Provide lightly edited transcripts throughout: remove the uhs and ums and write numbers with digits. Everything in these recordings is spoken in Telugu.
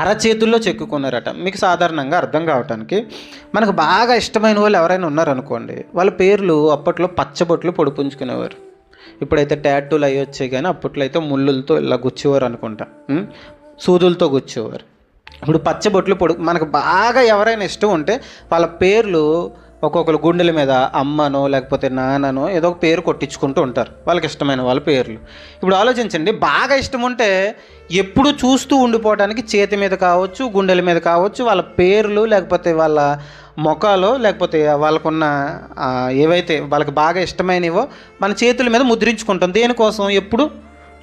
అరచేతుల్లో చెక్కుకున్నారట. మీకు సాధారణంగా అర్థం కావటానికి, మనకు బాగా ఇష్టమైన వాళ్ళు ఎవరైనా ఉన్నారనుకోండి, వాళ్ళ పేర్లు అప్పట్లో పచ్చబొట్లు పొడిపుంచుకునేవారు. ఇప్పుడైతే ట్యాటూలు అవి వచ్చాయి, కానీ అప్పట్లో అయితే ముళ్ళులతో ఇలా గుచ్చేవారు అనుకుంటా, సూదులతో గుచ్చేవారు. ఇప్పుడు పచ్చబొట్లు మనకు బాగా ఎవరైనా ఇష్టం ఉంటే వాళ్ళ పేర్లు ఒక్కొక్కరు గుండెల మీద అమ్మనో లేకపోతే నాన్ననో ఏదో ఒక పేరు కొట్టించుకుంటూ ఉంటారు, వాళ్ళకి ఇష్టమైన వాళ్ళ పేర్లు. ఇప్పుడు ఆలోచించండి, బాగా ఇష్టం ఉంటే ఎప్పుడు చూస్తూ ఉండిపోవడానికి చేతి మీద కావచ్చు, గుండెల మీద కావచ్చు, వాళ్ళ పేర్లు లేకపోతే వాళ్ళ ముఖాలు లేకపోతే వాళ్ళకున్న ఏవైతే వాళ్ళకి బాగా ఇష్టమైనవో మన చేతుల మీద ముద్రించుకుంటాం. దేనికోసం? ఎప్పుడు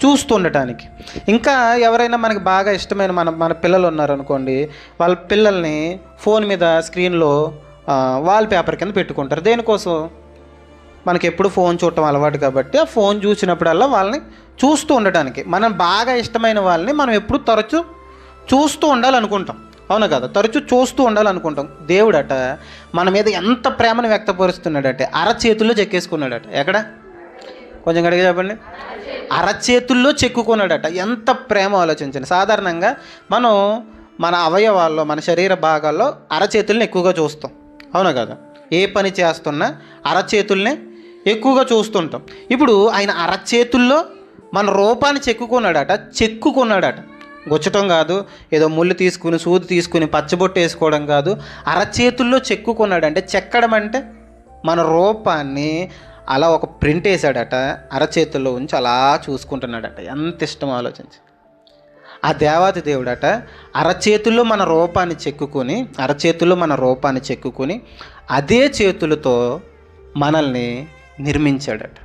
చూస్తూ ఉండటానికి. ఇంకా ఎవరైనా మనకి బాగా ఇష్టమైన మన పిల్లలు ఉన్నారనుకోండి, వాళ్ళ పిల్లల్ని ఫోన్ మీద స్క్రీన్లో వాల్ పేపర్ కింద పెట్టుకుంటారు. దేనికోసం? మనకి ఎప్పుడు ఫోన్ చూడటం అలవాటు కాబట్టి ఆ ఫోన్ చూసినప్పుడల్లా వాళ్ళని చూస్తూ ఉండటానికి. మనం బాగా ఇష్టమైన వాళ్ళని మనం ఎప్పుడు తరచూ చూస్తూ ఉండాలనుకుంటాం, అవునా కదా? తరచూ చూస్తూ ఉండాలనుకుంటాం. దేవుడట మన మీద ఎంత ప్రేమను వ్యక్తపరుస్తున్నాడట, అరచేతుల్లో చెక్కేసుకున్నాడట. ఎక్కడ? కొంచెం గడిగా చెప్పండి. అరచేతుల్లో చెక్కుకున్నాడట. ఎంత ప్రేమ ఆలోచించండి. సాధారణంగా మనం మన అవయవాల్లో, మన శరీర భాగాల్లో అరచేతుల్ని ఎక్కువగా చూస్తాం, అవునా కదా? ఏ పని చేస్తున్నా అరచేతుల్ని ఎక్కువగా చూస్తుంటాం. ఇప్పుడు ఆయన అరచేతుల్లో మన రూపాన్ని చెక్కుకున్నాడట. గుచ్చటం కాదు, ఏదో ముళ్ళు తీసుకుని సూది తీసుకుని పచ్చబొట్టు వేసుకోవడం కాదు, అరచేతుల్లో చెక్కుకున్నాడంటే, చెక్కడం అంటే మన రూపాన్ని అలా ఒక ప్రింట్ వేసాడట, అరచేతుల్లో ఉంచి అలా చూసుకుంటున్నాడట. ఎంత ఇష్టం ఆలోచించి. ఆ దేవాది దేవుడట అరచేతుల్లో మన రూపాన్ని చెక్కుకొని అదే చేతులతో మనల్ని నిర్మించాడట.